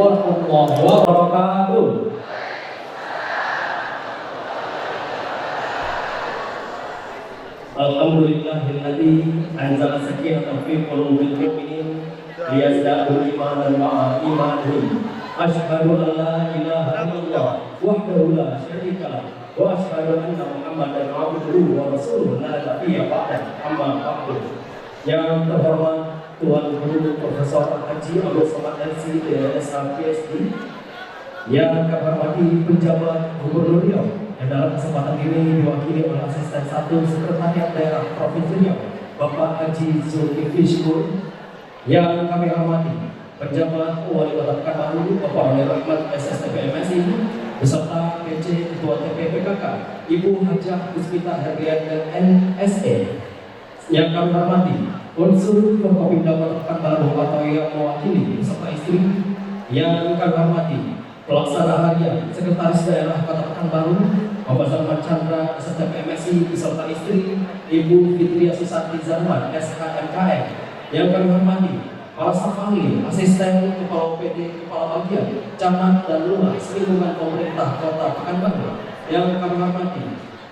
warahmatullahi wabarakatuh. Alhamdulillahilladzi anzala sakinatan fi qulubil mu'minin liyazdadu imanan ma'a imanihim. Asyhadu an la ilaha illallah wahdahu la syarika lah wa asyhadu anna Muhammadan abduhu wa rasuluh la nabiyya ba'da, amma ba'du. Yang terhormat Tuan Guru Profesor Haji Abdul Somad LC DSA PhD, yang kami hormati penjabat Gubernur Riau, yang dalam kesempatan ini diwakili oleh Asisten 1 Sekretariat Daerah Provinsi Riau, Bapak Haji Zulkifli Syukur, yang kami hormati penjabat Wali Kota Pekanbaru Bapak Wali Rahmat SSTP MSI, beserta PC Ketua TPPKK Ibu Hajah Puspita Herdian dan NSE, yang kami hormati unsur Forkopimda Kota Pekanbaru atau yang mewakili beserta istri, yang kami hormati Pelaksana Harian Sekretaris Daerah Kota Pekanbaru Bapak Zaman Chandra SSTP MSI beserta istri Ibu Fitria Susanti Zaman SKMKM, yang kami hormati para staf ahli, asisten kepala PD, kepala bagian, camat dan lurah lingkungan pemerintah Kota Pekanbaru, yang kami hormati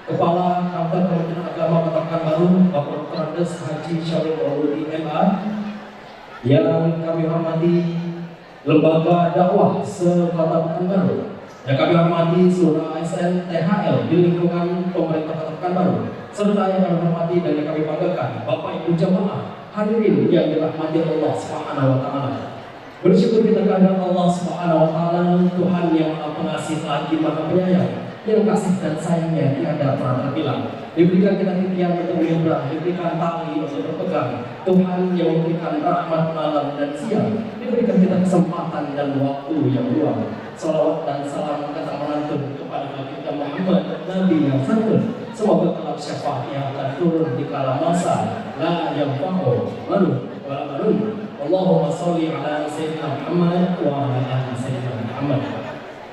Kepala Kantor Kementerian Agama Kota Pekanbaru Bapak Dr. Andes Haji Syarif Mauludi MA, yang kami hormati Lembaga Dakwah se-Kota Pekanbaru, yang kami hormati seluruh ASN THL di lingkungan pemerintah Kota Pekanbaru, serta yang kami hormati dan yang kami banggakan Bapak Ibu jamaah hadirin yang dirahmati Allah Subhanahu wa taala. Bersyukur kita kepada Allah Subhanahu wa taala, Tuhan yang Maha Pengasih lagi Maha Penyayang, yang kasih dan sayangnya tiada pernah terbilang. Diberikan kita titian untuk menyeberang, diberikan tali untuk berpegang. Tuhan yang memberikan rahmat malam dan siang, diberikan kita kesempatan dan waktu yang luang. Salawat dan salam kata menantun kepada Nabi Muhammad, Nabi yang santun. Semoga kelak syafaatnya akan turun di kala masa la yanfa'u malu wala banun. Allahumma sholli ala sayyidina Muhammad wa ala ali sayyidina Muhammad.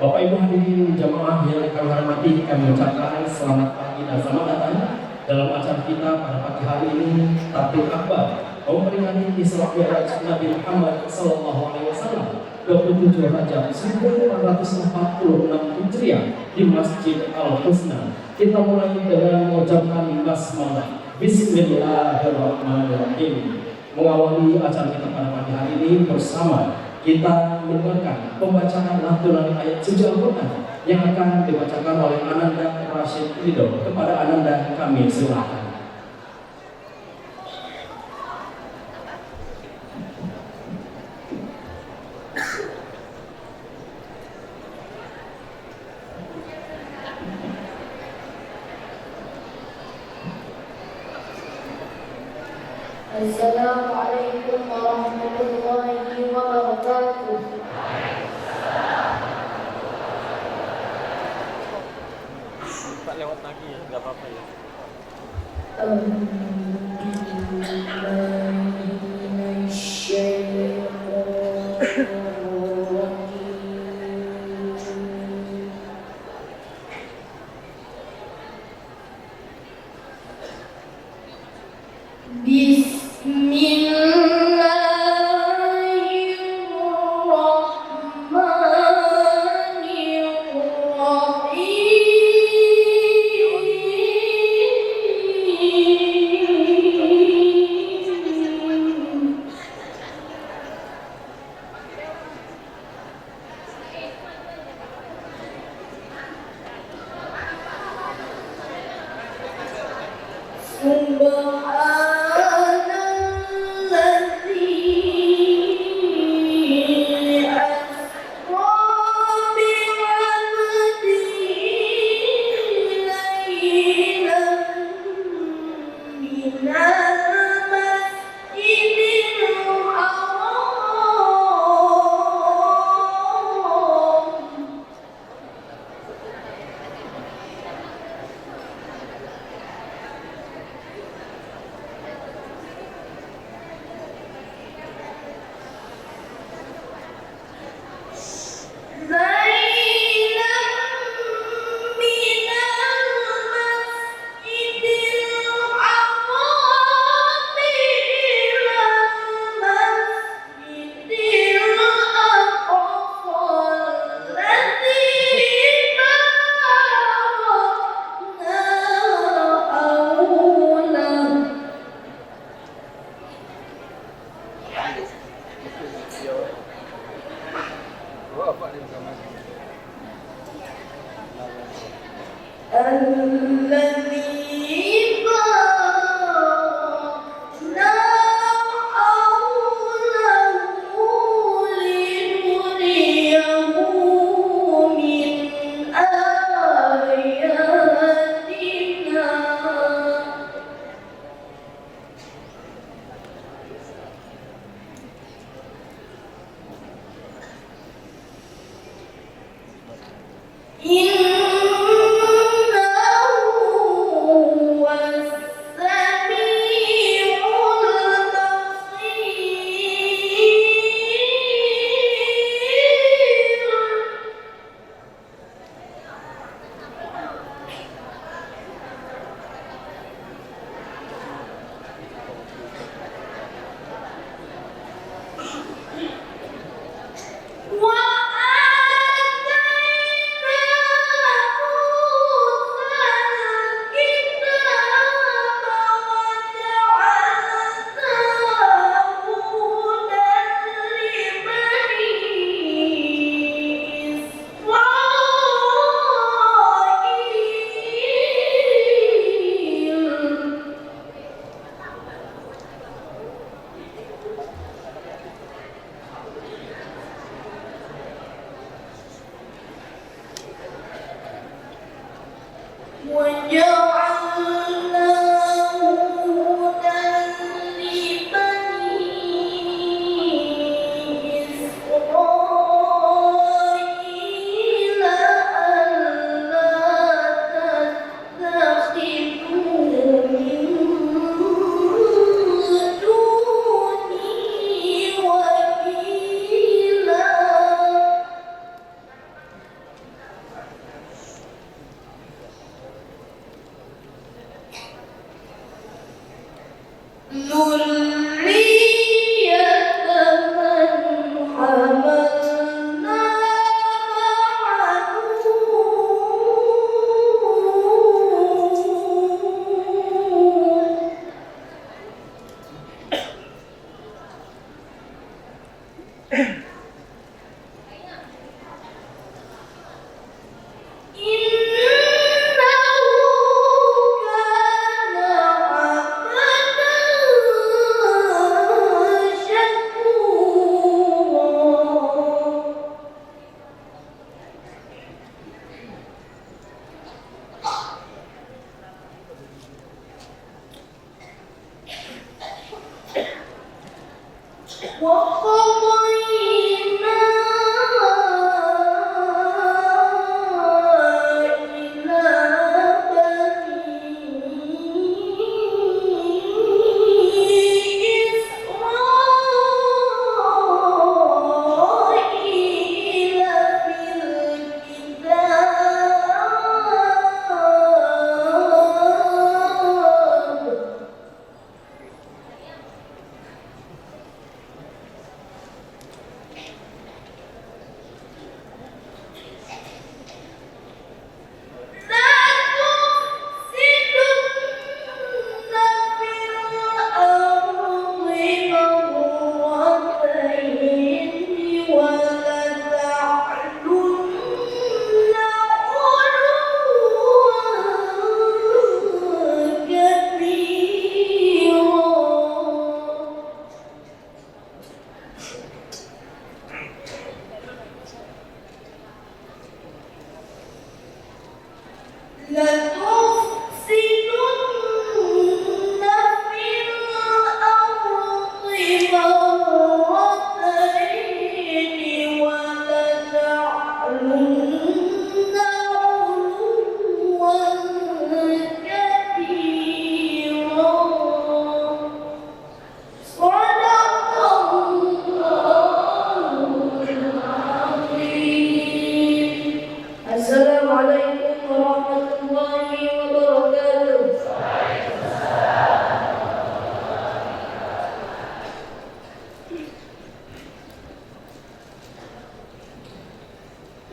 Bapak Ibu hadirin jamaah yang kami hormati, kami ucapkan selamat pagi dan selamat datang dalam acara kita pada pagi hari ini, Takbir Akbar memperingati Isra Mi'raj Nabi Muhammad sallallahu alaihi wasallam 27 Rajab 1446 Hijriah di Masjid Al-Husna. Kita mulai dengan mengucapkan basmalah. Bismillahirrahmanirrahim. Mengawali acara kita pada pagi hari ini bersama kita mendengarkan pembacaan lantunan ayat suci Al-Quran yang akan dibacakan oleh Ananda Rashid Ridho. Kepada Ananda kami silakan. Assalamualaikum warahmatullahi wabarakatuh. Tak lewat lagi ya, nggak apa-apa ya.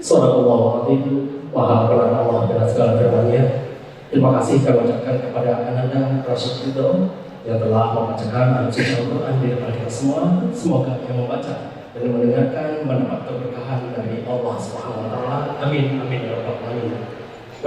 Sadaqallahul Maha Pelan Allah dengan segala firman-Nya. Terima kasih kami ucapkan kepada Ananda Rasul Ridho yang telah membacakan Al-Suci Al-Quran di depan kita semua. Semoga yang membaca dan mendengarkan mendapat keberkahan dari Allah Subhanahu Wa Taala. Amin, amin ya rabbal alamin.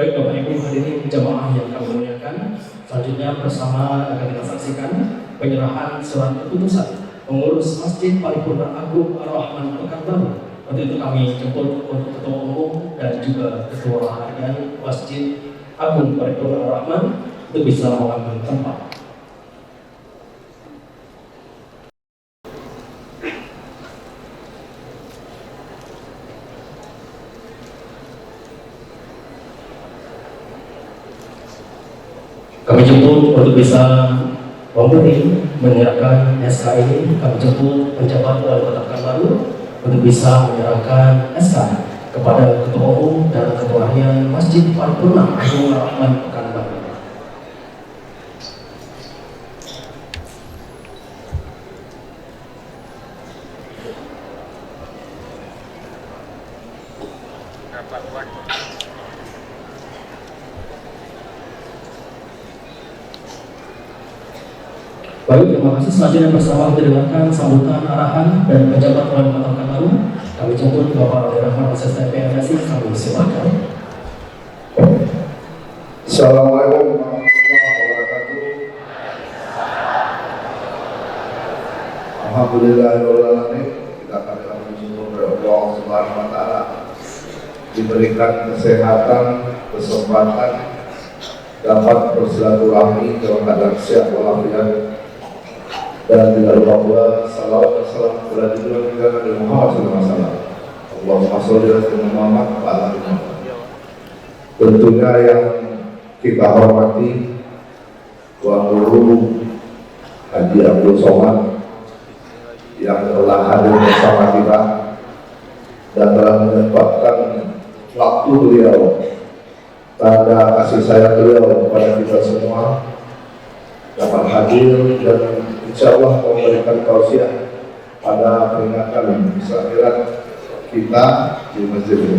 Baik Bapak Ibu hadirin jamaah yang kami muliakan, selanjutnya bersama akan kita saksikan penyerahan surat keputusan pengurus Masjid Paripurna Agung Ar-Rahman Pekanbaru. Untuk itu kami jemput untuk Ketua Umum dan juga Ketua Harian Masjid Agung Paripurna Ar-Rahman untuk bisa mengambil tempat. Kami jemput untuk bisa menyerahkan SK ini. Kami jemput penjabat wali kota Pekanbaru untuk bisa menyerahkan SK kepada Ketua Umum dan Ketua Harian Masjid Paripurna Agung Ar-Rahman Pekanbaru. Baik, terima kasih. Selanjutnya bersama kita dengarkan sambutan arahan dan pejabat wali kota Pekanbaru. Kami jemput Bapak Rahmat SST PNSI. Kami silakan. Assalamualaikum warahmatullahi wabarakatuh. Alhamdulillahirrahmanirrahim. Kita akan bersyukur kepada Allah Subhanahu wa Ta'ala diberikan kesehatan, kesempatan dapat bersilaturahmi dalam keadaan sehat walafiat. Dan tidak lupa pula salawat dan salam kepada junjungan kita Nabi Muhammad SAW. Allahumma sholli ala sayyidina Muhammad wa ala ali Muhammad. Tentunya yang kita hormati Tuan Guru Haji Abdul Somad yang telah hadir bersama kita dan telah menyempatkan waktu beliau, tanda kasih sayang beliau kepada kita semua dapat hadir dan insya Allah memberikan tausiah pada peringatan Isra kita di masjid ini.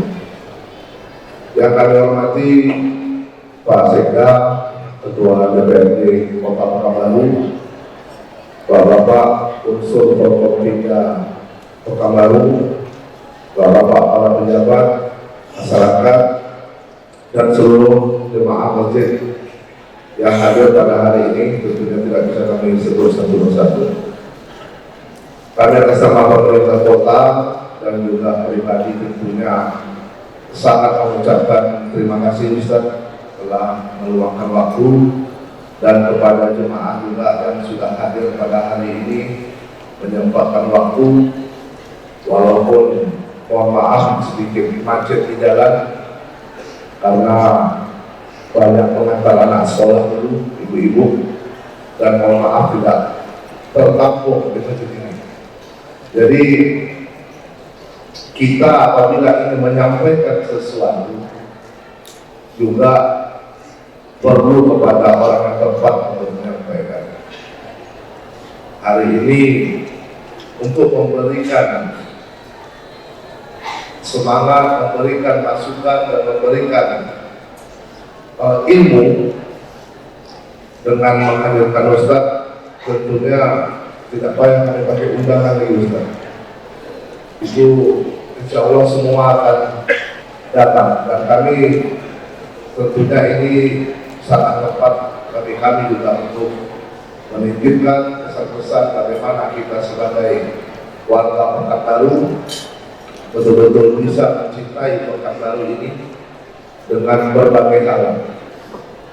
Yang kami hormati Pak Sekda, Ketua DPRD Kota Pekanbaru, Bapak unsur Forkopimda Pekanbaru, Bapak para pejabat, masyarakat, dan seluruh jemaah masjid yang hadir pada hari ini. Tentunya tidak bisa kami sebut satu persatu. Kami atas nama pemerintah kota dan juga pribadi tentunya sangat mengucapkan terima kasih Ustaz telah meluangkan waktu, dan kepada jemaah juga yang sudah hadir pada hari ini menyempatkan waktu walaupun mohon maaf sedikit macet di jalan karena banyak pengantar anak sekolah dulu, ibu-ibu, dan mohon maaf tidak tertampung di masjid ini. Jadi kita apabila ingin menyampaikan sesuatu juga perlu kepada orang yang tepat untuk menyampaikan. Hari ini untuk memberikan semangat, memberikan masukan, dan memberikan ilmu dengan menghadirkan Ustaz, tentunya tidak payah kami pakai undangan lagi Ustaz. Itu insya Allah semua akan datang, dan kami tentunya ini sangat tepat bagi kami juga untuk menitipkan pesan-pesan bagaimana kita sebagai warga Pekanbaru betul-betul bisa mencintai Pekanbaru ini dengan berbagai hal.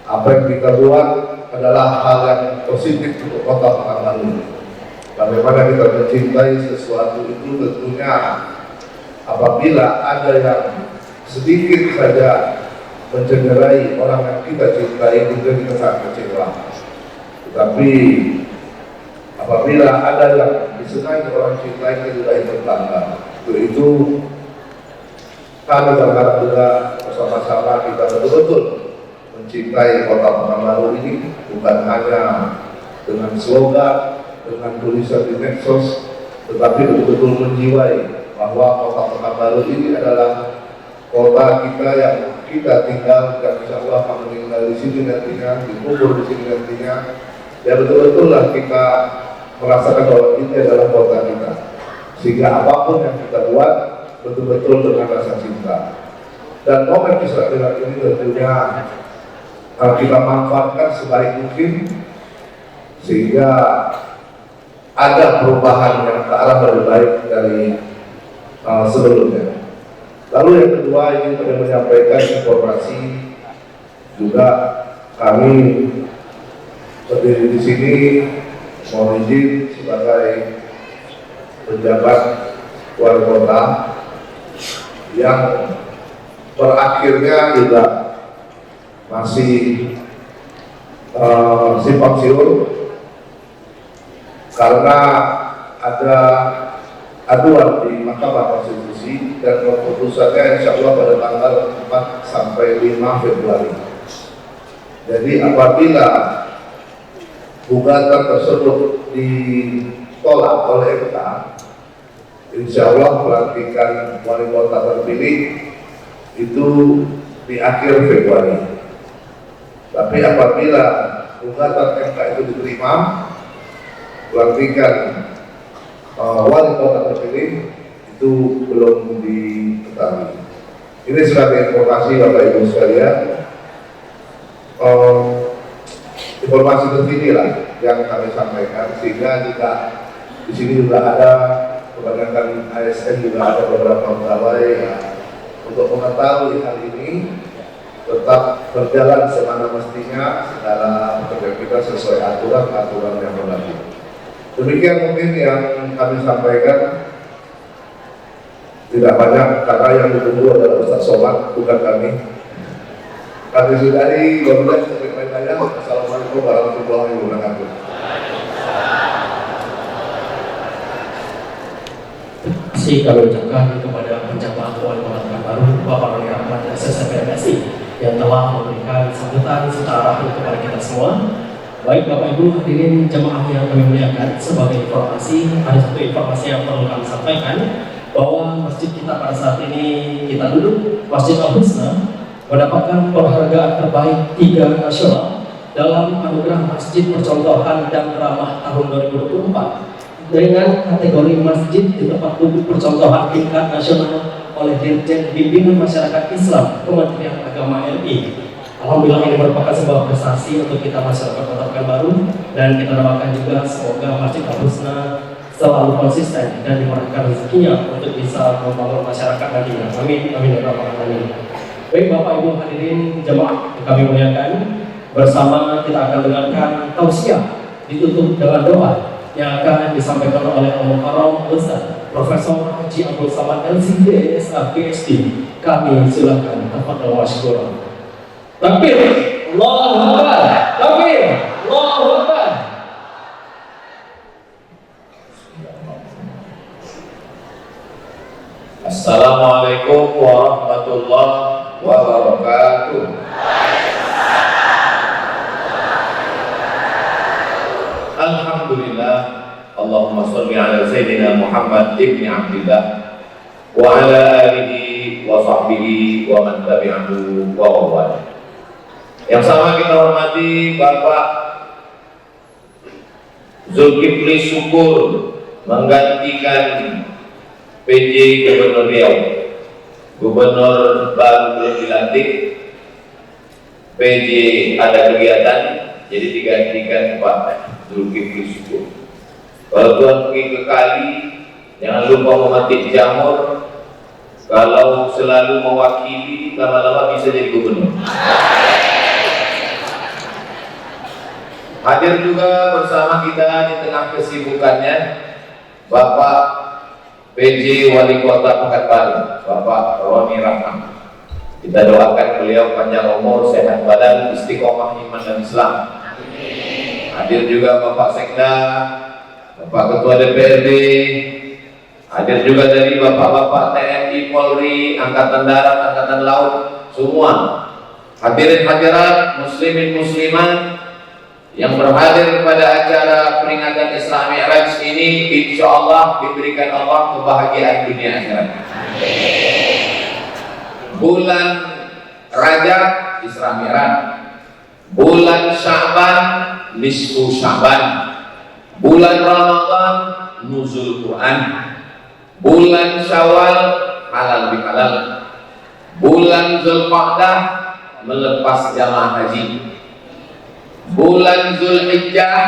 Apa yang kita buat adalah hal yang positif untuk kota Pekanbaru. Bagaimana kita mencintai sesuatu itu tentunya apabila ada yang sedikit saja mencederai orang yang kita cintai, tentu kita sangat kecewa. Tetapi apabila ada yang disenangi orang cintai, kita juga ikut bangga. Itu kami berharap juga bersama-sama kita betul-betul mencintai kota Pekanbaru ini, bukan hanya dengan slogan, dengan tulisan di medsos, tetapi betul-betul menjiwai bahwa kota Pekanbaru ini adalah kota kita yang kita tinggal, dan insya Allah akan meninggal di sini nantinya, dikubur di sini nantinya. Ya betul-betul lah kita merasakan bahwa ini adalah kota kita, sehingga apapun yang kita buat betul-betul dengan rasa cinta. Dan momen Isra Mi'raj ini tentunya kita manfaatkan sebaik mungkin sehingga ada perubahan yang ke arah lebih baik dari sebelumnya. Lalu yang kedua, ini pada menyampaikan informasi juga kami berdiri di sini mohon izin sebagai pejabat wali kota yang berakhirnya juga masih simpang siur karena ada aduan di Mahkamah Konstitusi dan keputusannya insya Allah pada tanggal 4 sampai 5 Februari. Jadi apabila gugatan tersebut ditolak oleh MK, insya Allah pelantikan wali kota terpilih itu di akhir Februari. Tapi apabila gugatan MK itu diterima, pelantikan wali kota terpilih itu belum diketahui. Ini sebagai informasi Bapak Ibu sekalian, informasi terkini lah yang kami sampaikan, sehingga jika di sini juga ada kebanyakan ASN, juga ada beberapa pegawai untuk mengetahui hal ini tetap berjalan semana mestinya segala pekerjaan kita sesuai aturan yang berlaku. Demikian mungkin yang kami sampaikan, tidak banyak karena yang ditunggu adalah Ustaz Somad, bukan kami. Kami sudahi, wabillahi taufiq wal hidayah. Assalamualaikum warahmatullahi wabarakatuh. Terima kasih kami ucapkan kepada penjabat wali kota Pekanbaru, Bapak Roni Rahmat SSPMSI yang telah memberikan sambutan secara rahim kepada kita semua. Baik Bapak Ibu hadirin jemaah yang kami muliakan, sebagai informasi, ada satu informasi yang perlu kami sampaikan, bahwa masjid kita pada saat ini kita duduk, Masjid Al-Husna, mendapatkan penghargaan terbaik 3 nasional dalam anugerah Masjid Percontohan dan Ramah tahun 2024 dengan kategori Masjid di tempat duduk percontohan tingkat nasional oleh Dirjen Bimbingan Masyarakat Islam Kementerian Agama RI. Alhamdulillah ini merupakan sebuah prestasi untuk kita masyarakat Kota Pekanbaru, dan kita doakan juga semoga Masjid Al-Husna selalu konsisten dan dimurahkan rezekinya untuk bisa membangun masyarakat nantinya. Amin, amin, ya rabbal alamin. Baik Bapak Ibu hadirin jemaah yang kami muliakan, bersama kita akan dengarkan tausiah ditutup dengan doa yang akan disampaikan oleh Al-Mukarram Ustaz Profesor Haji Abdul Samad LCD SH PhD. Kami silakan tafadhol masykuran. Takbir, Allahu Akbar. Takbir, Allahu Akbar. Assalamualaikum warahmatullahi wabarakatuh. Alhamdulillah, Allahumma sholli ala Sayyidina Muhammad ibn Abdillah wa ala alihi wa sahbihi wa man tabi'ahu wa wawala. Yang sama kita hormati Bapak Zulkifli Syukur menggantikan PJ Gubernur Riau. Gubernur baru belum dilantik, PJ ada kegiatan, jadi digantikan Pak Zulkifli Syukur. Kalau Tuhan pergi ke kali, jangan lupa memetik jamur. Kalau selalu mewakili, lama-lama bisa jadi gubernur. Hadir juga bersama kita di tengah kesibukannya Bapak PJ Wali Kota Pekanbaru, Bapak Roni Rahmat. Kita doakan beliau panjang umur, sehat badan, istiqomah iman dan Islam. Hadir juga Bapak Sekda, Bapak Ketua DPRD, hadir juga dari Bapak-Bapak TNI, Polri, Angkatan Darat, Angkatan Laut, semua. Hadirin hadirat, muslimin muslimat yang berhadir pada acara peringatan Isra Mi'raj ini, insya Allah diberikan Allah kebahagiaan dunia akhirat. Bulan Rajab Isra Mi'raj, bulan Sya'ban nisfu Sya'ban, bulan Ramadan nuzul Quran, bulan Syawal halal bihalal, Bulan Zulqa'dah melepas jamaah haji. Bulan Zulhijjah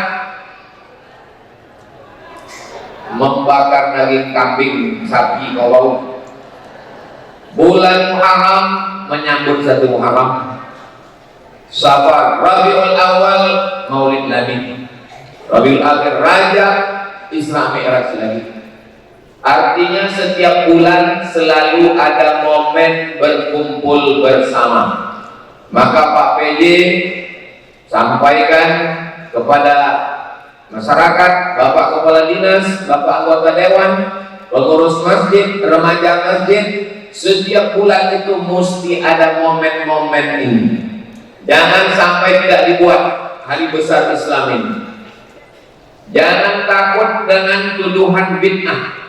membakar daging kambing, sapi, kolau. Bulan Muharram menyambut 1 Muharram. Safar, Rabiul Awal Maulid Nabi, Rabiul Akhir Rajab Isra Mi'raj lagi. Artinya setiap bulan selalu ada momen berkumpul bersama. Maka Pak PJ sampaikan kepada masyarakat, Bapak Kepala Dinas, Bapak Anggota Dewan, pengurus masjid, remaja masjid, setiap bulan itu mesti ada momen-momen ini. Jangan sampai tidak dibuat hari besar Islam ini. Jangan takut dengan tuduhan bid'ah.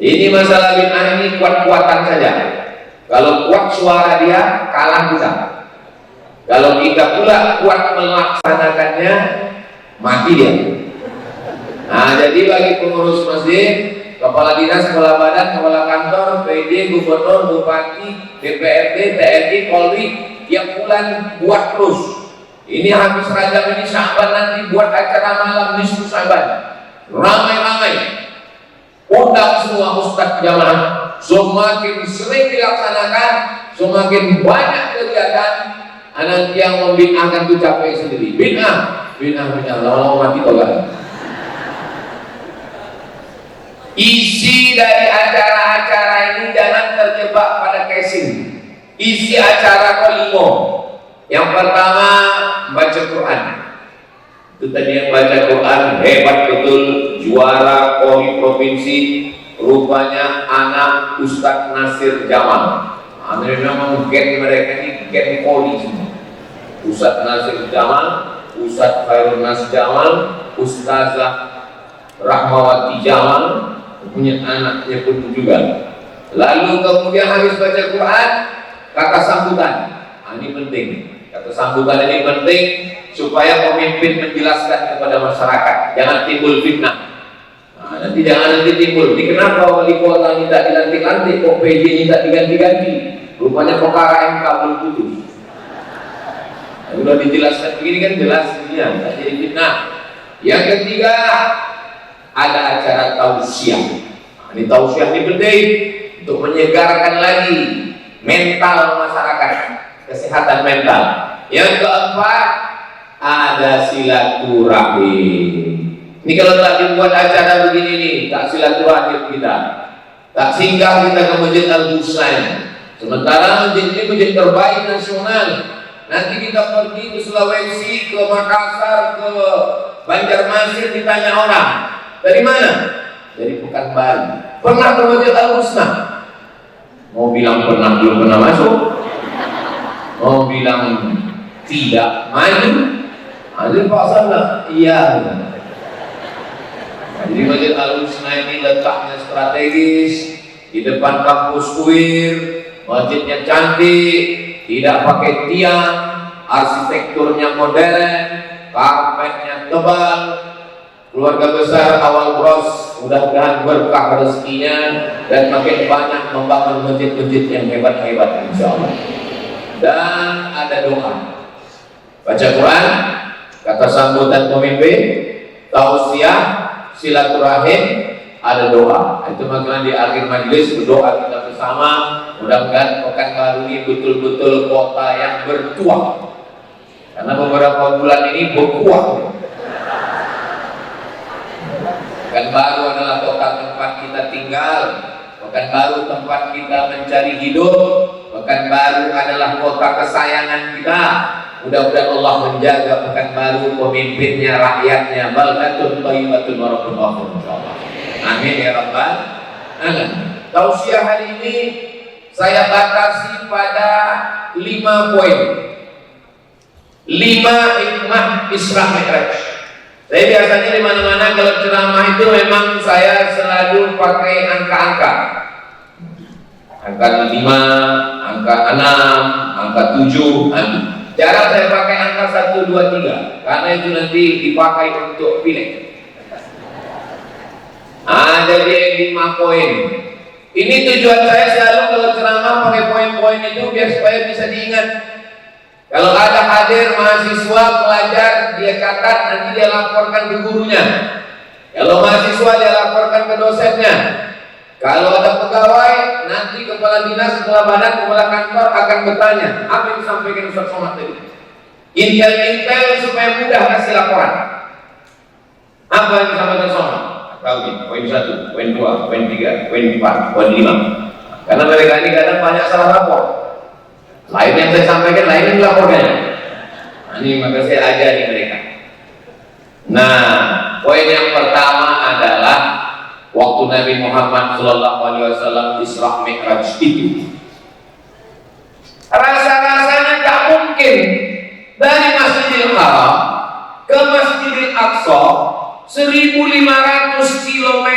Ini masalah bid'ah ini kuat-kuatan saja. Kalau kuat suara dia, kalah kita. Kalau kita pula kuat melaksanakannya, mati dia. Nah, jadi bagi pengurus masjid, kepala dinas, kepala badan, kepala kantor, PD, gubernur, bupati, DPRD, TNI, Polri, tiap bulan buat terus. Ini habis Rajab ini Sya'ban, nanti buat acara malam nisfu Sya'ban. Ramai-ramai. Undang semua ustadz jamaah. Semakin sering dilaksanakan, semakin banyak kegiatan. Anak yang membid'ahkan itu capek sendiri. Bid'ah, lama-lama mati toga. Isi dari acara-acara ini jangan terjebak pada casing. Isi acara kelima. Yang pertama baca Quran. Itu tadi yang baca Quran hebat betul, juara Qori provinsi. Rupanya anak Ustadz Nasir Jamal. Memang gen mereka ini gen Qori semua. Ustadz Nasir Jamal, Ustadz Khairul Nas Jamal, Ustazah Rahmawati Jamal, punya anaknya pun juga. Lalu kemudian habis baca Quran, kata sambutan. Ini penting. Kata sambutan ini penting supaya pemimpin menjelaskan kepada masyarakat. Jangan timbul fitnah. Nanti jangan timbul. Ini kenapa wali kota ini tak dilantik-lantik, kok PJ ini tak diganti-ganti? Rupanya perkara MK belum putus. Sudah dijelaskan begini kan jelas ya, tak jadi fitnah. Yang ketiga ada acara tausiah. Ini tausiah ini penting untuk menyegarkan lagi mental masyarakat, kesehatan mental. Yang keempat ada silaturahim. Ini kalau tak dibuat acara begini nih, tak silaturahim kita, tak singgah kita ke Masjid Al-Husain. Sementara masjid ini masjid terbaik nasional. Nanti kita pergi ke Sulawesi, ke Makassar, ke Banjarmasin, ditanya orang dari mana? Dari Pekanbaru. Pernah ke Masjid Al-Husna? Mau bilang pernah, belum pernah masuk. Mau bilang tidak maju. Ada Pak Sana? Iya. Jadi Masjid Al-Husna ini letaknya strategis di depan kampus UIR. Masjidnya cantik. Tidak pakai tiang, arsitekturnya modern, karpetnya tebal. Keluarga besar awal bros, mudah-mudahan berkah rezekinya dan makin banyak membangun masjid-masjid yang hebat-hebat insya Allah. Dan ada doa, baca Quran, kata sambutan pemimpin, tausiah, silaturahim, ada doa. Itu makanya di akhir majelis berdoa kita bersama. Mudah-mudahan Pekanbaru ini betul-betul kota yang bertuah. Karena beberapa bulan ini berkuah. Pekanbaru adalah kota tempat kita tinggal. Pekanbaru tempat kita mencari hidup. Pekanbaru adalah kota kesayangan kita. Mudah-mudahan Allah menjaga Pekanbaru, pemimpinnya, rakyatnya. Baldatun thayyibatun wa rabbun ghafur insyaallah. Amin ya rabbal alamin. Tausiah hari ini saya batasi pada 5 poin. 5 hikmah Isra Mi'raj. Saya biasanya di mana-mana kalau ceramah itu memang saya selalu pakai angka-angka. Angka 5, angka 6, angka 7. Jarang saya pakai angka 1, 2, 3 karena itu nanti dipakai untuk pilih. Jadi 5 poin. Ini tujuan saya selalu kalau ceramah pakai poin-poin itu biar supaya bisa diingat. Kalau ada hadir mahasiswa pelajar, dia catat, nanti dia laporkan ke gurunya. Kalau mahasiswa dia laporkan ke dosennya. Kalau ada pegawai, nanti kepala dinas, kepala badan, kepala kantor akan bertanya, apa yang disampaikan Ustaz Somad tadi? Intel supaya mudah kasih laporan. Apa yang disampaikan Somad? Tahu nih, poin 1, poin 2, poin 3, poin 4, poin 5. Karena mereka ini kadang banyak salah lapor. Lain yang saya sampaikan, lain yang dilaporkan. Nah, ini maka saya ajari mereka. Nah, poin yang pertama adalah waktu Nabi Muhammad SAW Isra Mi'raj itu, rasa-rasanya tak mungkin dari Masjidil Haram ke Masjidil Aqsa 1.500 km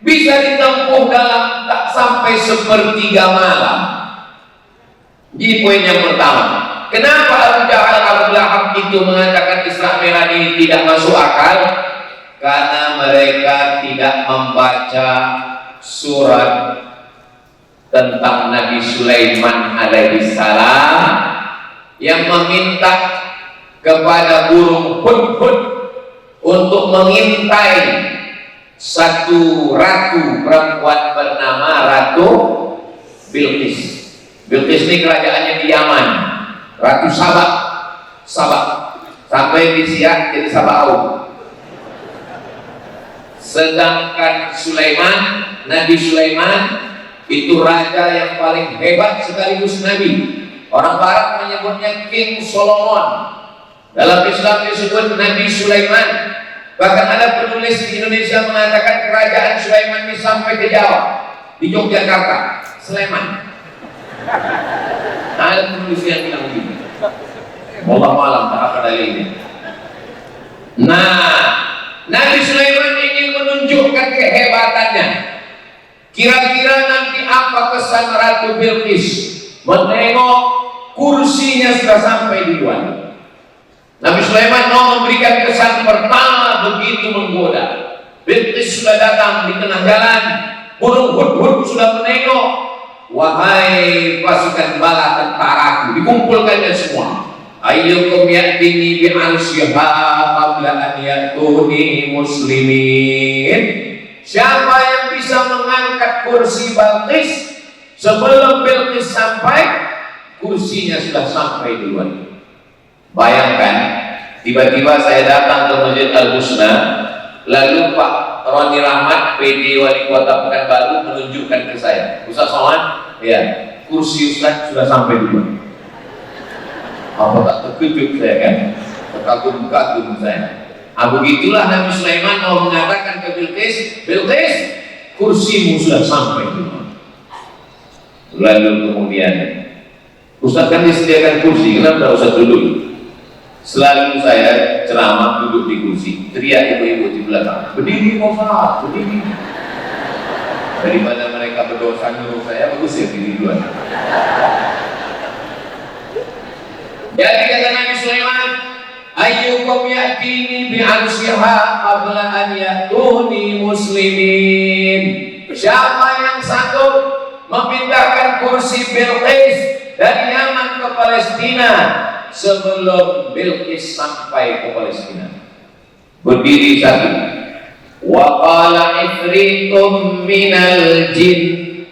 bisa ditempuh dalam tak sampai sepertiga malam. Di poin yang pertama, kenapa Abu Jahal Abu Lahab itu mengatakan Isra Mi'raj ini tidak masuk akal? Karena mereka tidak membaca surat tentang Nabi Sulaiman alaihissalam yang meminta kepada burung hudhud untuk mengintai satu ratu perempuan bernama Ratu Bilqis. Bilqis ini kerajaannya di Yaman, Ratu Sabak, sampai di Siak jadi Sabaau. Sedangkan Sulaiman, Nabi Sulaiman itu raja yang paling hebat sekaligus Nabi. Orang Barat menyebutnya King Solomon. Dalam Islam disebut Nabi Sulaiman. Bahkan ada penulis di Indonesia mengatakan kerajaan Sulaiman ini sampai ke Jawa, di Yogyakarta, Sleman. Ada penulis yang bilang begini. Wallahu a'lam, tak apa dalilnya. Nah, Nabi Sulaiman ingin menunjukkan kehebatannya. Kira-kira nanti apa kesan Ratu Bilqis menengok kursinya sudah sampai di luar. Nabi Sulaiman mau memberikan kesan pertama begitu menggoda. Bilqis sudah datang di tengah jalan, burung hudhud sudah menengok. Wahai pasukan bala tentaraku, dikumpulkannya semua. Ayyukum ya'tini bi'arsyiha qabla an ya'tuni muslimin. Siapa yang bisa mengangkat kursi Bilqis sebelum Bilqis sampai, kursinya sudah sampai duluan. Bayangkan, tiba-tiba saya datang ke Masjid Al-Husna, lalu Pak Roni Rahmat, PD Wali Kota Pekanbaru menunjukkan ke saya, Ustaz Somad, ya, kursi Ustaz sudah sampai duluan. Apa tak terkejut saya kan, terkagum-kagum saya. Begitulah Nabi Sulaiman mau mengatakan ke Bilqis, Bilqis, kursimu sudah sampai duluan. Lalu kemudian, Ustaz kan disediakan kursi, kenapa Ustaz duduk? Selalu saya ceramah duduk di kursi, teriak ibu-ibu di belakang, berdiri Ustaz, berdiri. Daripada mereka berdosa nyuruh saya, bagus ya berdiri duluan. Jadi kata Nabi Sulaiman, ayyukum ya'tini bi'arsyiha qabla an ya'tuni muslimin. Siapa yang sanggup memindahkan kursi Bilqis dari Yaman ke Palestina sebelum Bilqis sampai ke Palestina? Berdiri satu. Wa qala ifritum minal jin,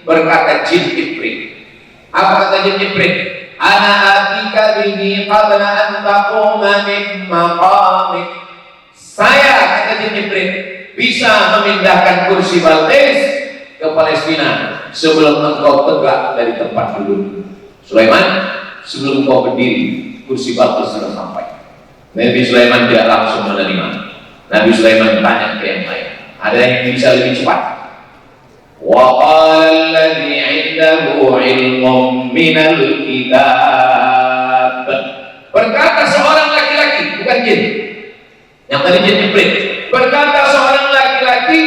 berkata jin Ifrit. Apa kata jin Ifrit? Ana atika bihi qabla an taquma min maqamik. Saya, kata jin Ifrit, bisa memindahkan kursi Bilqis ke Palestina sebelum engkau tegak dari tempat duduk. Sulaiman, sebelum engkau berdiri, kursi Bilqis sudah sampai. Nabi Sulaiman tidak langsung menerima. Nabi Sulaiman tanya ke yang lain, ada yang bisa lebih cepat? Wa qala alladhi 'indahu 'ilmun minal kitab. Berkata seorang laki-laki, bukan jin, yang tadi jin Ifrit. Berkata seorang laki-laki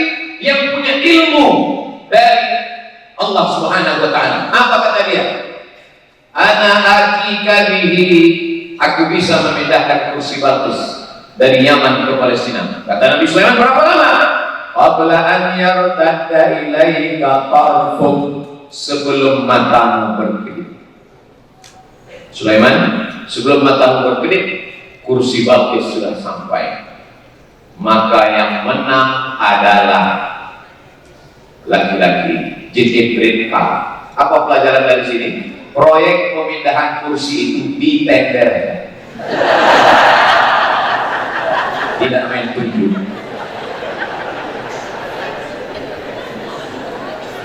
yang punya ilmu dari Allah Subhanahu wa ta'ala. Apa kata dia? Ana atika bihi, aku bisa memindahkan kursi Bilqis dari Yaman ke Palestina. Kata Nabi Sulaiman, berapa lama? qabla an yartadda ilaika tarfuk, sebelum matamu berkedip. Sulaiman, sebelum matamu berkedip, kursi Balqis sudah sampai. Maka yang menang adalah laki-laki, jin ibrit kalah. Apa pelajaran dari sini? Proyek pemindahan kursi itu ditender, tidak main tunjuk.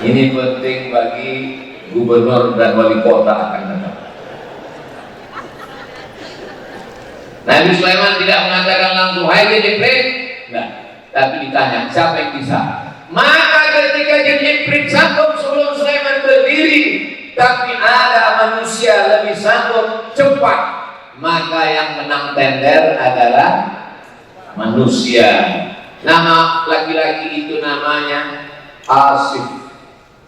Ini penting bagi gubernur dan wali kota akan datang. Nabi Sulaiman tidak mengatakan langsung, hai jin ibrit, enggak, tapi ditanya siapa yang bisa. Maka ketika jin ibrit sanggup sebelum Sulaiman berdiri, tapi ada manusia lebih sanggup cepat, maka yang menang tender adalah manusia. Nama laki-laki itu namanya Asif,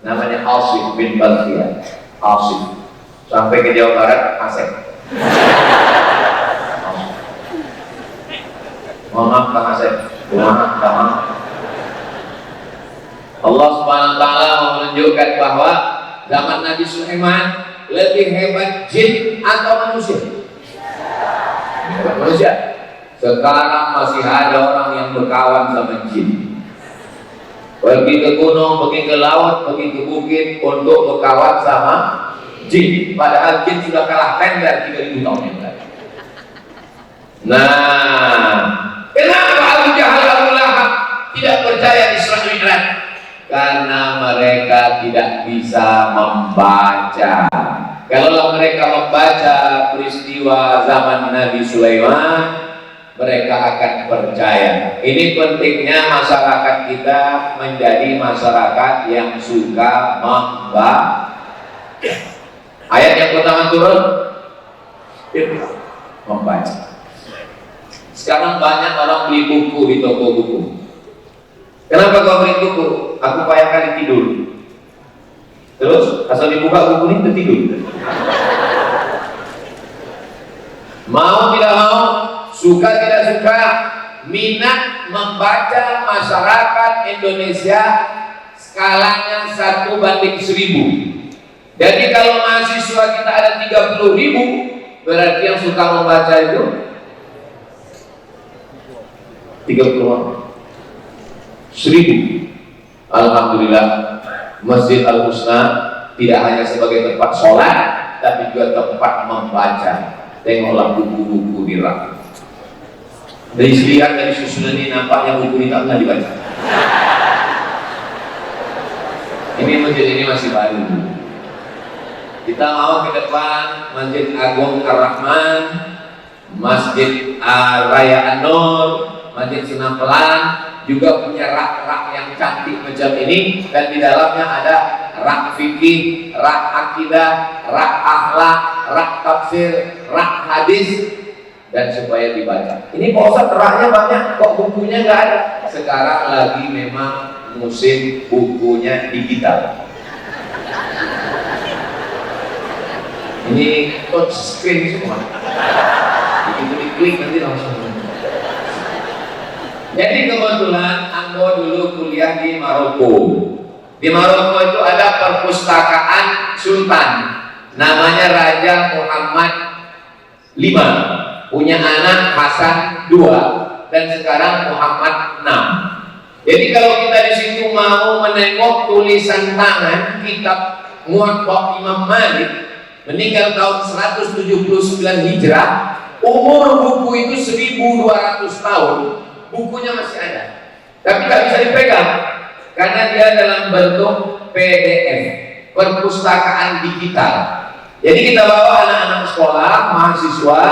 namanya Asif bin Balqiyah. Asif sampai ke Jawa Barat, Asif. Mohon maaf Kang Asep, Allah Subhanahu wa taala menunjukkan bahwa zaman Nabi Sulaiman lebih hebat jin atau manusia? Manusia. Sekarang masih ada orang yang berkawan sama jin. Pergi ke gunung, pergi ke laut, pergi ke bukit untuk berkawan sama jin. Padahal jin sudah kalah tender 3000 tahun yang lalu. Nah, kenapa Abu Jahal, Abu Lahab tidak percaya Isra Mi'raj? Karena mereka tidak bisa membaca. Kalau mereka membaca peristiwa zaman Nabi Sulaiman, mereka akan percaya. Ini pentingnya masyarakat kita menjadi masyarakat yang suka membaca. Ayat yang pertama turun, membaca. Sekarang banyak orang beli buku di toko buku. Kenapa kau beli buku? Aku payah kali tidur. Terus asal dibuka buku ini tertidur. Mau tidak mau, suka tidak suka, minat membaca masyarakat Indonesia skalanya 1:1000. Jadi kalau mahasiswa kita ada 30.000, berarti yang suka membaca itu 30.000. Alhamdulillah, Masjid Al-Husna tidak hanya sebagai tempat sholat, tapi juga tempat membaca. Tengoklah buku-buku di rak. Dari lihat dari susunan ini nampaknya buku ini tak pernah dibaca. Ini masjid ini masih baru. Kita mau ke depan Masjid Agung Ar-Rahman, Masjid Raya An-Nur, Masjid Sinampelan juga punya rak-rak yang cantik macam ini, dan di dalamnya ada rak fikih, rak akidah, rak akhlak, rak tafsir, rak hadis, dan supaya dibaca. Ini Pak Ustaz raknya banyak, kok bukunya nggak ada? Sekarang lagi memang musim bukunya digital. Ini touch screen semua. Begitu diklik nanti langsung. Jadi kebetulan Ambo dulu kuliah di Maroko. Di Maroko itu ada perpustakaan sultan, namanya Raja Muhammad V, punya anak Hasan II, dan sekarang Muhammad VI. Jadi kalau kita di situ mau menengok tulisan tangan kitab Muwatta Imam Malik, meninggal tahun 179 Hijrah, umur buku itu 1200 tahun. Bukunya masih ada, tapi tak bisa dipegang karena dia dalam bentuk PDF, perpustakaan digital. Jadi kita bawa anak-anak sekolah, mahasiswa,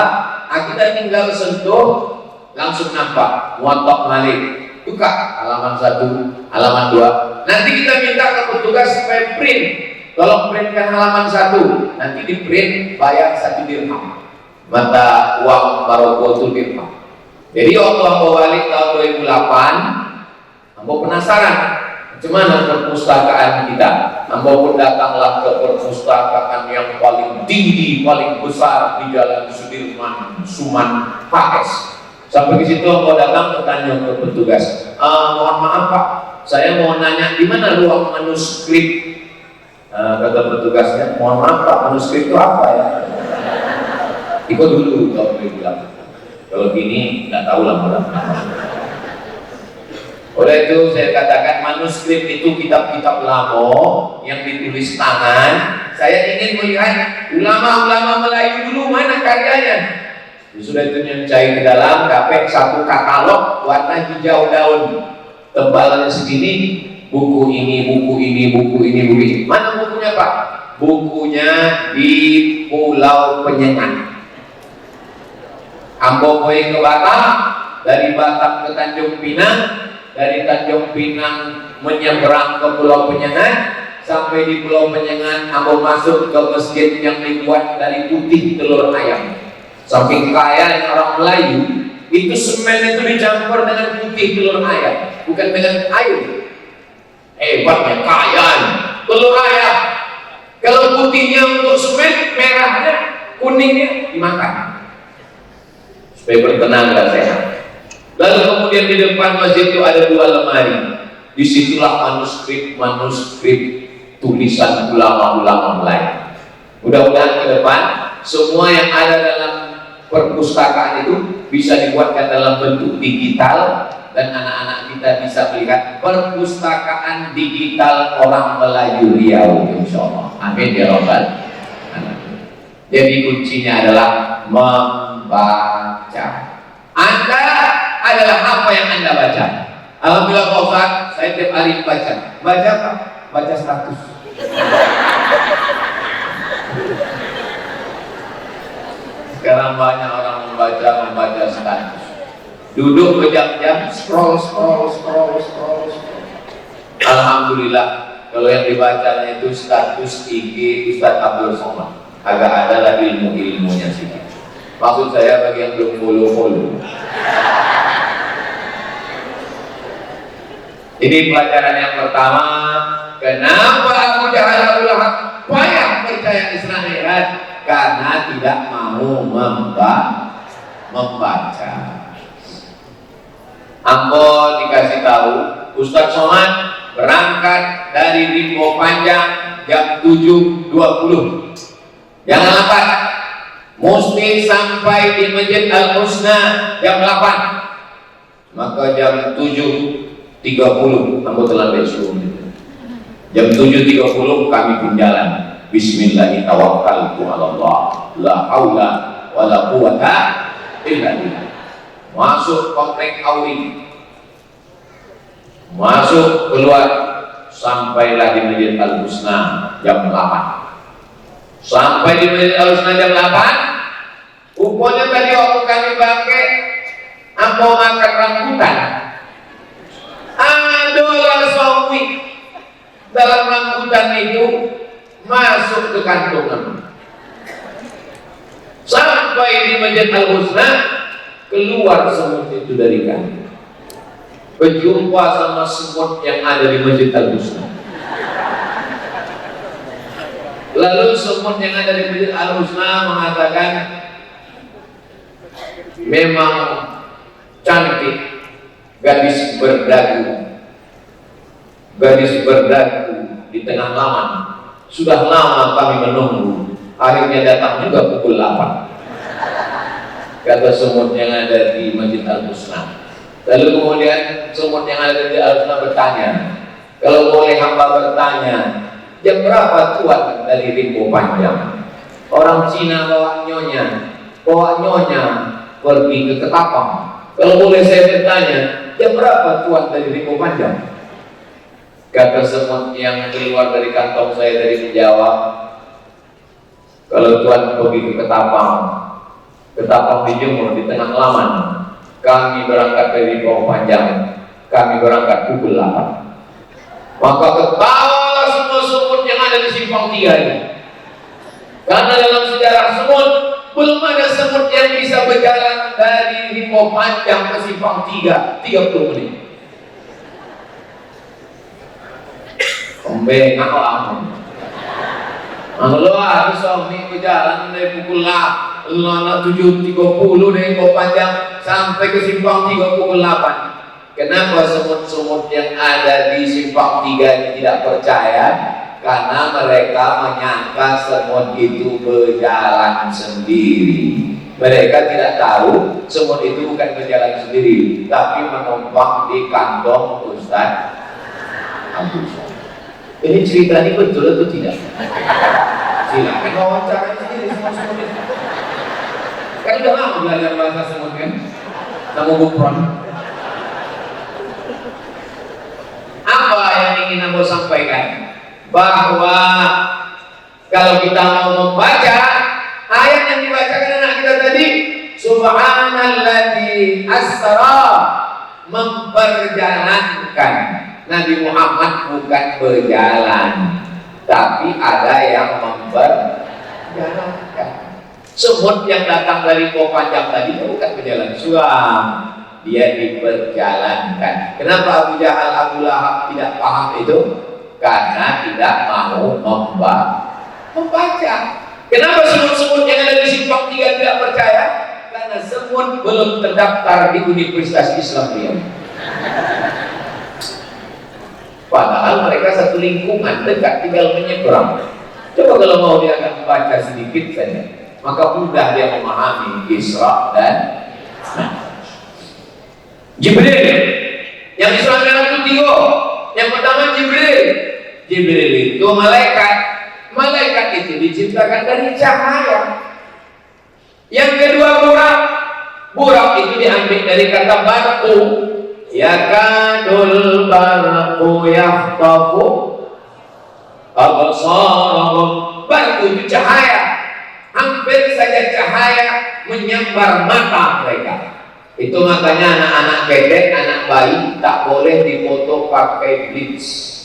kita tinggal sentuh, langsung nampak Muwatta Malik. Buka halaman 1, halaman 2. Nanti kita minta ke petugas supaya print. Tolong printkan halaman 1. Nanti di print, bayar 1 dirham. Mata uang Maroko itu dirham. Jadi waktu Ambo balik tahun 2008, Ambo penasaran macam mana perpustakaan kita. Ambo pun datanglah ke perpustakaan yang paling tinggi, paling besar di Jalan Sudirman, Suman, Pakes. Sampai ke situ Ambo datang bertanya ke petugas, Mohon maaf Pak, saya mau nanya di mana ruang manuskrip? Kata petugasnya, mohon maaf Pak, manuskrip itu apa ya? Ikut dulu, kalau boleh bilang. Kalau gini nggak tahu lah malah. Oleh itu saya katakan manuskrip itu kitab-kitab lama yang ditulis tangan. Saya ingin melihat ulama-ulama Melayu dulu mana karyanya. Sudah itu mencari ke dalam, dapat satu katalog warna hijau daun, tebalannya segini, buku ini, buku ini, buku ini, buku ini. Mana bukunya Pak? Bukunya di Pulau Penyengat. Ambo poin ke Batam, dari Batam ke Tanjung Pinang, dari Tanjung Pinang menyeberang ke Pulau Penyengat, sampai di Pulau Penyengat Ambo masuk ke masjid yang dibuat dari putih telur ayam. Saking kaya orang Melayu, itu semen itu dicampur dengan putih telur ayam, bukan dengan air. Hebatnya kaya telur ayam. Kalau putihnya untuk semen, merahnya, kuningnya dimakan supaya bertenaga sehat. Lalu kemudian di depan masjid itu ada 2 lemari. Disitulah manuskrip tulisan ulama-ulama Melayu. Mudah-mudahan ke depan semua yang ada dalam perpustakaan itu bisa dibuatkan dalam bentuk digital dan anak-anak kita bisa melihat perpustakaan digital orang Melayu Riau, insyaallah. Amin ya rabbal alamin. Jadi kuncinya adalah membaca. Anda adalah apa yang Anda baca. Alhamdulillah Pak Ustaz, saya tiap hari baca. Baca apa? Baca status. Sekarang banyak orang membaca status. Duduk berjam-jam scroll. Alhamdulillah kalau yang dibacanya itu status IG Ustaz Abdul Somad. Agak ada lah ilmu-ilmunya sedikit. Maksud saya bagi yang belum follow. Ini pelajaran yang pertama. Kenapa Abu Jahal Abu Lahab payah percaya Islam akhirat? Karena tidak mau membaca. Ambo dikasih tahu, Ustaz Somad berangkat dari Rimbo Panjang jam 7.20. Jangan lambat. Mesti sampai di Masjid Al-Husna jam 8. Maka jam 7.30 Ambo terlambat subuh. Jam 7.30 kami pun jalan. Bismillahirrahmanirrahim. La haula wala quwata illa billah. Masuk komplek Auri. Masuk keluar sampailah di Masjid Al-Husna jam 8. Sampai di Masjid Al-Husna jam 8. Rupanya tadi waktu kami bangkit apa makan rambutan. Adolah sawi dalam rambutan itu masuk ke kantongan. Sampai di Masjid Al-Husna keluar semut itu dari kami. Berjumpa sama semut yang ada di Masjid Al-Husna. Lalu semut yang ada di Masjid Al-Husna mengatakan, memang cantik gadis berdagu di tengah laman. Sudah lama kami menunggu, akhirnya datang juga pukul 8. Kata semut yang ada di Masjid Al-Husna. Lalu kemudian semut yang ada di Al-Husna bertanya, kalau boleh hamba bertanya, jam berapa tuan dari Rimbo Panjang? Orang Cina bawa nyonya pergi ke Ketapang. Kalau boleh saya bertanya, jam berapa tuan dari Rimbo Panjang? Kata semut yang keluar dari kantong saya tadi menjawab, kalau tuan pergi ke Ketapang dijemur di tengah laman, kami berangkat dari Rimbo Panjang, kami berangkat pukul 8. Maka ketawalah semua semut yang ada di Simpang 3 ini. Karena dalam sejarah semut belum ada semut yang bisa berjalan dari Rimbo Panjang ke Simpang 3 30 menit. Kembali ngalah. Lo harus nih berjalan dari pukul 7.30 dari Rimbo Panjang sampai ke Simpang 3 pukul 8. Kenapa semut-semut yang ada di simpang 3 ini tidak percaya? Karena mereka menyangka semut itu berjalan sendiri. Mereka tidak tahu semut itu bukan berjalan sendiri, tapi menumpang di kantong Ustaz Abu Syah. Ini cerita ini betul atau tidak? Silakan wawancara sendiri semut-semut itu. Kan udah lama belajar bahasa semut kan? Sama Gupron. Apa yang ingin aku sampaikan? Bahwa kalau kita mau membaca ayat yang dibacakan anak kita tadi, Subhanalladzi asra, memperjalankan. Nabi Muhammad bukan berjalan, tapi ada yang memperjalankan. Semut yang datang dari Kopanjang tadi bukan berjalan suam, dia diperjalankan. Kenapa Abu Jahal, Abu Lahab tidak paham itu? Karena tidak mau membaca. Kenapa semut-semut yang ada di simpang 3 tidak percaya? Karena semut belum terdaftar di Universitas Islam dia. Padahal mereka satu lingkungan dekat, tinggal menyeberang. Coba kalau mau dia akan membaca sedikit saja, maka mudah dia memahami Isra dan Jibril. Yang Isra dan Tiga. Yang pertama Jibril. Jibril itu malaikat. Malaikat itu diciptakan dari cahaya. Yang kedua burak. Burak itu diambil dari kata barqu. Yakadul barqu yakhtafu absarahum. Barqu itu cahaya. Hampir saja cahaya menyambar mata mereka. Itu makanya anak-anak bebek, anak bayi tak boleh difoto pakai bleach.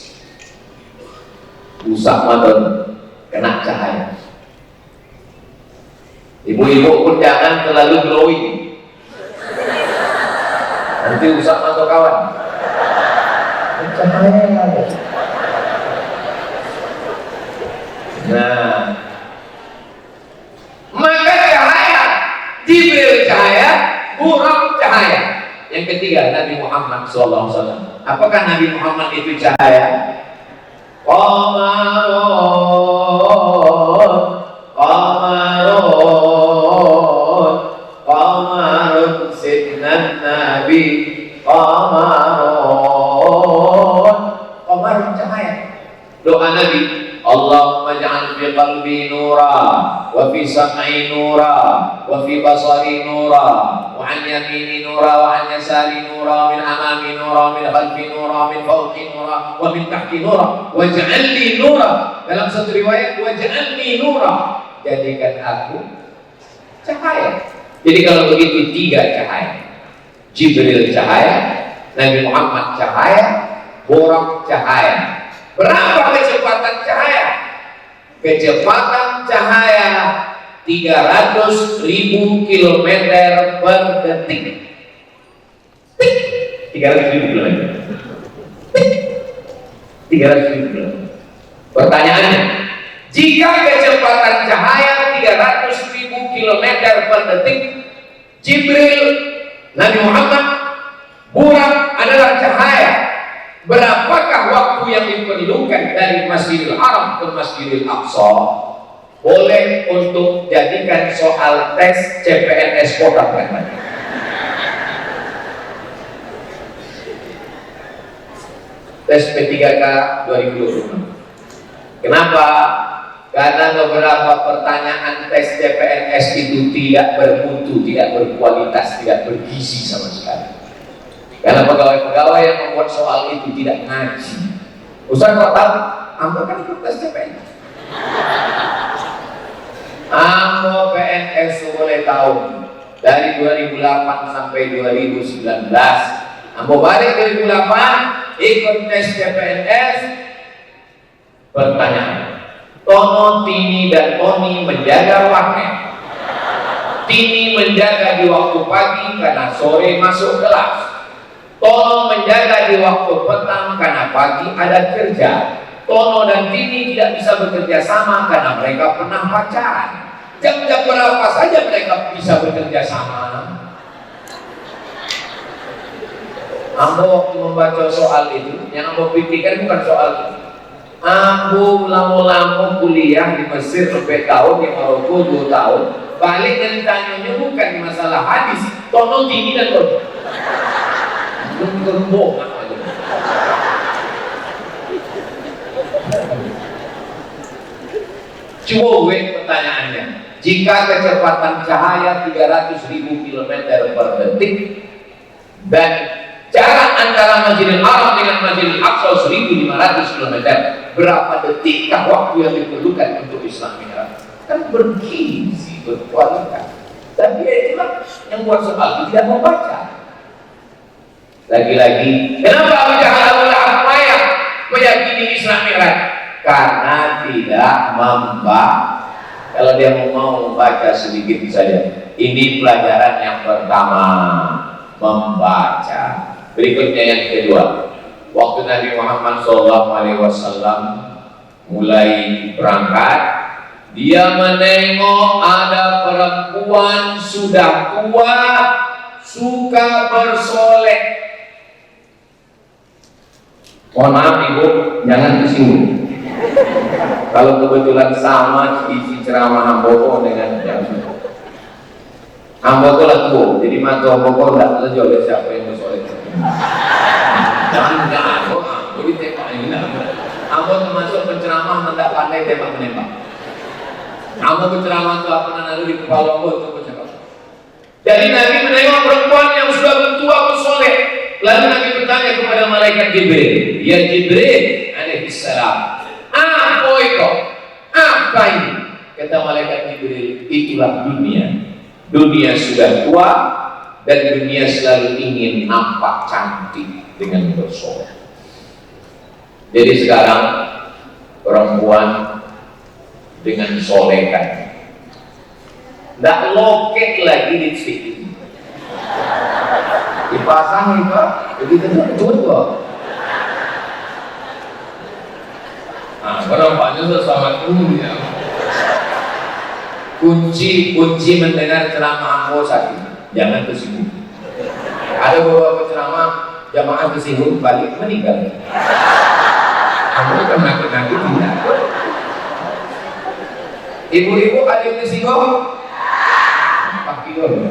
Rusak mata, kena cahaya. Ibu-ibu pun jangan terlalu glowing, nanti rusak mata kawan. Cahaya. Nah, maka cahaya, Jibril cahaya, Burak cahaya. Yang ketiga Nabi Muhammad SAW. Apakah Nabi Muhammad itu cahaya? Qamarun sidnan Nabi, Qamarun cahaya. Doa Nabi, Allahumma ja'al fi qalbi nura, wa fi sam'i nura, wa fi basari nura, wa an yamini nura, wa an yasari nura, min amami nura, min khalfi nura, min fawqi nura, wa min tahti nura, wa ja'alni nura. Dalam satu riwayat, wa ja'alni nura, jadikan aku cahaya. Jadi kalau begitu 3 cahaya. Jibril cahaya, Nabi Muhammad cahaya, Burak cahaya. Berapa kecepatan cahaya? Kecepatan cahaya 300.000 km per detik. 300.000 km. 300.000 km. Pertanyaannya, jika kecepatan cahaya 300.000 km per detik, Jibril, Nabi Muhammad, Burak adalah cahaya, berapakah waktu yang diperlukan dari Masjidil Haram ke Masjidil Aqsa? Boleh untuk jadikan soal tes CPNS kota Padang. Tes P3K 2020. Kenapa? Karena beberapa pertanyaan tes CPNS itu tidak bermutu, tidak berkualitas, tidak bergizi sama sekali. Karena pegawai-pegawai yang membuat soal itu tidak ngaji. Ustaz kok tahu? Anda kan ikut tes CPNS. Ambo PNS boleh tahu dari 2008 sampai 2019. Ambo balik 2008 ikut tes CPNS. Pertanyaan, Tono, Tini, dan Toni menjaga warnet. Tini menjaga di waktu pagi karena sore masuk kelas. Tono menjaga di waktu petang karena pagi ada kerja. Tono dan Tini tidak bisa bekerja sama karena mereka pernah pacaran. Jam-jam berapa saja mereka bisa bekerja sama? Ambo waktu membaca soal itu, yang ambo pikirkan bukan soal itu. Ambo lama-lama kuliah di Mesir sampai tahun, di Maroko 2 tahun. Balik dan tanyanya bukan masalah hadis, tono tinggi dan tono. Gembok aja. Coba pertanyaannya, jika kecepatan cahaya 300.000 km per detik dan jarak antara Masjidil Haram dengan Masjidil Aqsa 1.500 km, berapa detikkah waktu yang diperlukan untuk Isra Mi'raj? Kan bergizi, berkualitas. Dan dia itulah yang buat soal itu tidak membaca. Lagi-lagi, kenapa Abu Jahal Abu Lahab meyakini Isra Mi'raj? Karena tidak membaca. Kalau dia mau membaca sedikit saja. Ini pelajaran yang pertama, membaca. Berikutnya yang kedua, waktu Nabi Muhammad SAW mulai berangkat, dia menengok ada perempuan sudah tua, suka bersolek. Mohon maaf ibu, jangan tersinggung. Kalau kebetulan sama isi ceramah Hamboko dengan Hamboko lah tua, jadi mata Hamboko tidak terjadi oleh siapa yang bersolek. Jangan, jadi tembak ini. Hamboko termasuk penceramah tidak pandai tembak menembak. Hamboko berceramah itu apa naruh di kepala Hamboko itu bercakap. Jadi Nabi menengok perempuan yang sudah bertua bersolek. Lalu Nabi bertanya kepada malaikat Jibril, ya Jibril alaihissalam, apa itu? Apa ini? Kata malaikat Jibril, itulah dunia. Dunia sudah tua dan dunia selalu ingin nampak cantik dengan bersolek. Jadi sekarang perempuan dengan solekan, tidak loket lagi lipstick itu. Dipasang itu, begitu betul. Nah, penampaknya sesama dunia. Kunci mendengar ceramah Ambo sakit, jangan tersinggung. Ada beberapa ceramah jamaah tersinggung balik meninggal. Ambo kan nakut-nakut tidak. Ibu-ibu ada yang tersinggung? Pakai dulu.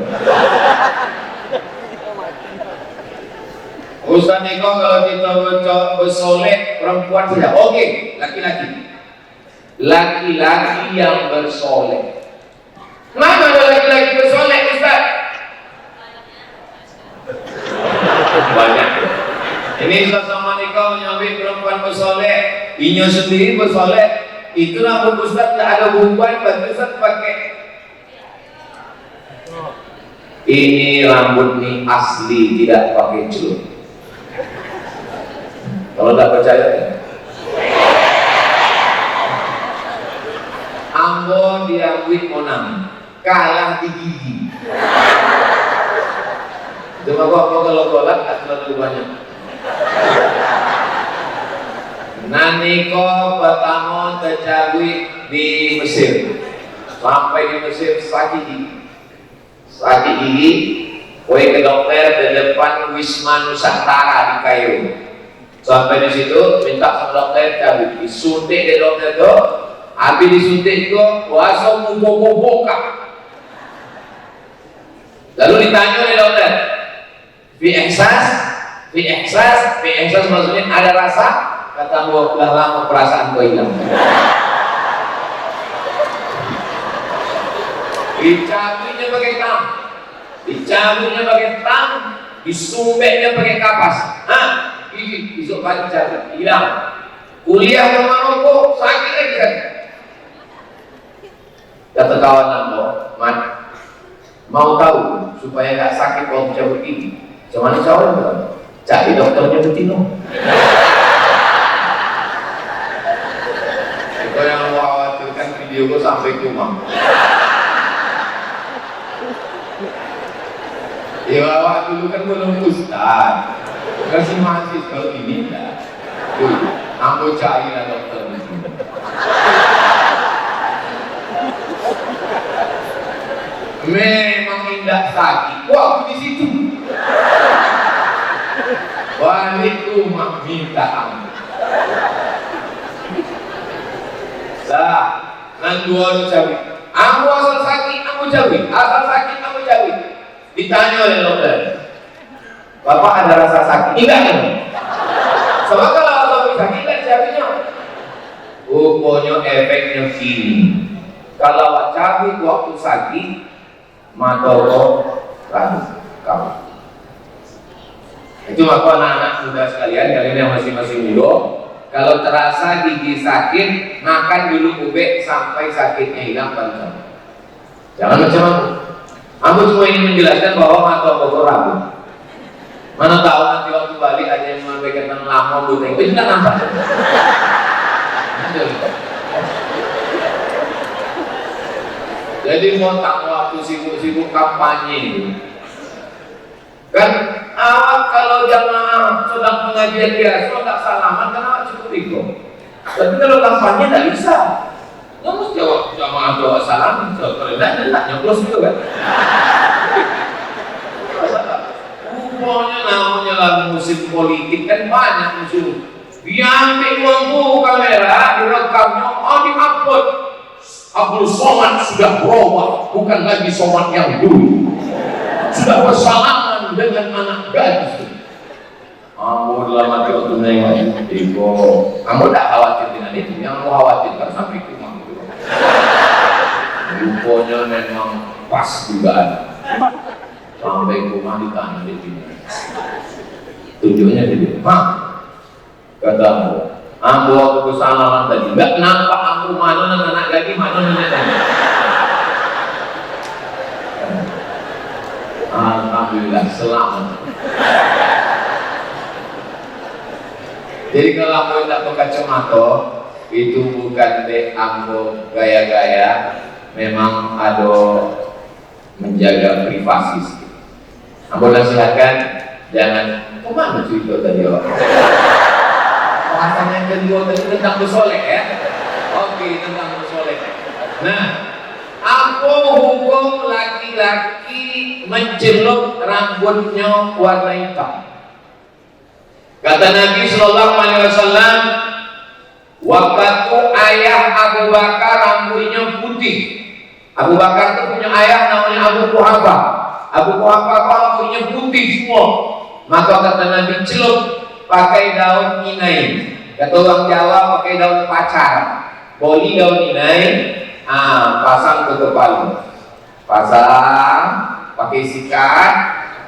Ustaz Niko, kalau kita bersolek perempuan saja, oke, laki-laki. Laki-laki yang bersolek. Kenapa ada laki-laki bersolek, Ustaz? Banyak. Ini Ustaz sama Niko menyambil perempuan bersolek, Inyo sendiri bersolek. Itulah pun Ustaz tidak ada hubungan, berarti Ustaz pakai. Ini rambut nih asli, tidak pakai celup. Kalau tak percaya, Ambo diambil monang, kalah di gigi. Cuma kok kalau golak tak terlalu banyak. Naniko pertama terjadi di Mesir, sampai di Mesir sakit gigi, Woi ke dokter di depan Wisma Nusantara di Kairo. Sampai di situ minta sama dokter cabut, disuntik di dokter itu. Habis disuntik itu langsung muka. Lalu ditanya oleh dokter, fi ihsas maksudnya ada rasa? Kata gua udah lama perasaan gua hilang. Dicabutnya pakai tang, disumbeknya pakai kapas. Ini besok pagi cabut, hilang. Kuliah ke Maroko, sakit lagi kan? Kata kawan Ambo, Mat, mau tahu supaya nggak sakit waktu cabut ini? Cuman cawan kan? Cari dokternya Betino. Itu yang mau khawatirkan video gua sampai ke rumah. Ya awak dulu kan belum ustaz, kasih mahasiswa ini dah. Ambo carilah dokter itu. Memang indah sakit. Waktu di situ. balik rumah minta ampun. Dah, nang dua cawi. Aku asal sakit, aku cawi. Asal sakit, aku cawi. Ditanya oleh dokter, Bapak ada rasa sakit? Tidak kan? Sebab kalau asal sakit kan cawinya. Pokoknya efeknya gini. Kalau cawi waktu sakit, mata ragu kamu. Itu maka anak-anak muda sekalian, kalian yang masih muda, kalau terasa gigi sakit, makan dulu bubek sampai sakitnya hilang baru. Jangan macam aku. Aku cuma ingin menjelaskan bahwa mata kotor ragu. Mana tahu nanti waktu balik ada yang menyampaikan tentang lama buteng, itu tidak nampak. Jadi mau tak waktu sibuk-sibuk kampanye itu. Kan awak kalau jamaah sedang pengajian biasa tak salaman kan awak cukup itu. Tapi kalau kampanye tak bisa. Nggak mesti awak jamaah doa salam, kalau tidak nyoblos juga kan. Pokoknya namanya lagu musim politik kan banyak musuh. Diambil uangku kamera, direkamnya, di-upload. Abdul Somad sudah berubah, bukan lagi Somad yang dulu. Sudah bersalaman dengan anak gadis. Kamu dalam hati waktu nengok itu, kamu tak khawatir dengan itu. Yang kamu khawatirkan sampai ke rumah. Rupanya memang pas dugaan. Sampai ke rumah ditanya di sini. Tunjuknya di rumah. Katamu, aku waktu kesalahan tadi, nggak nampak aku mana anak gadis, mana nenek. Alhamdulillah selamat. Jadi kalau aku tidak pakai kacamata, itu bukan deh aku gaya-gaya, memang ada menjaga privasi. Aku nasihatkan jangan kemana cerita tadi orang. Bahasan yang kedua tadi tentang bersolek ya. Oke, tentang bersolek. Nah, aku hukum laki-laki mencelup rambutnya warna hitam. Kata Nabi Sallallahu Alaihi Wasallam, waktu ayah Abu Bakar rambutnya putih. Abu Bakar itu punya ayah namanya Abu Quhafa. Abu Quhafa rambutnya putih semua. Maka kata Nabi celup pakai daun inai. Kata orang Jawa pakai daun pacar. Boli daun inai, pasang ke kepala. Pasang, pakai sikat.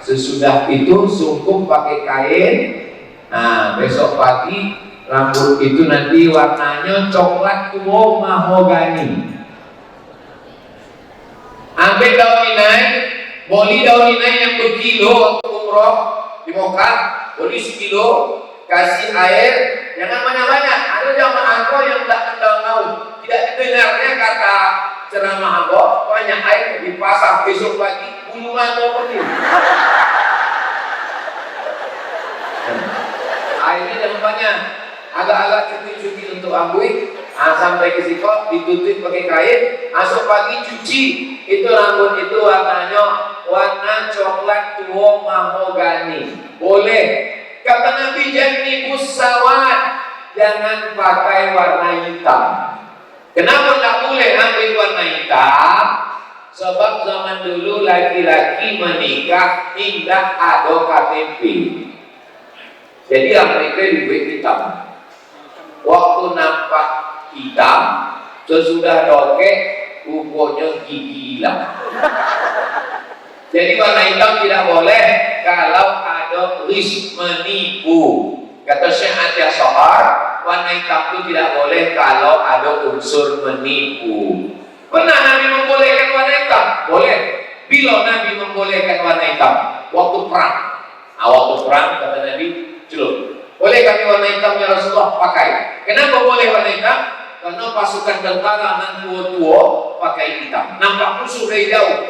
Sesudah itu sungkup pakai kain. Nah, besok pagi rambut itu nanti warnanya coklat tua mahogani. Ambil daun inai, boli daun inai yang berkilo untuk umroh di Mekah, boli sekilo, kasih air, jangan banyak-banyak. Ada jamaah aku yang tak tahu, tidak dengarnya kata ceramah aku, banyak air dipasang besok pagi bulu mata putih. Airnya jangan banyak, agak-agak cuti-cuti untuk ambui, sampai ke siko ditutup pakai kain, esok pagi cuci. Itu rambut itu warnanya warna coklat tua mahogani. Boleh. Kata Nabi jangan usawat, jangan pakai warna hitam. Kenapa tak boleh ambil warna hitam? Sebab zaman dulu laki-laki menikah tidak ada KTP. Jadi mereka dibuat hitam. Waktu nampak hitam, sesudah dokek, rupanya gigi hilang. Jadi warna hitam tidak boleh kalau ada risk menipu. Kata Syekh Atiyah Shahar, warna hitam itu tidak boleh kalau ada unsur menipu. Pernah Nabi membolehkan warna hitam? Boleh. Bila Nabi membolehkan warna hitam? Waktu perang. Waktu perang kata Nabi, celup. Boleh kami warna hitam ya Rasulullah pakai. Kenapa boleh warna hitam? Karena pasukan tentara nan tua-tua pakai hitam. Nampak musuh dari jauh.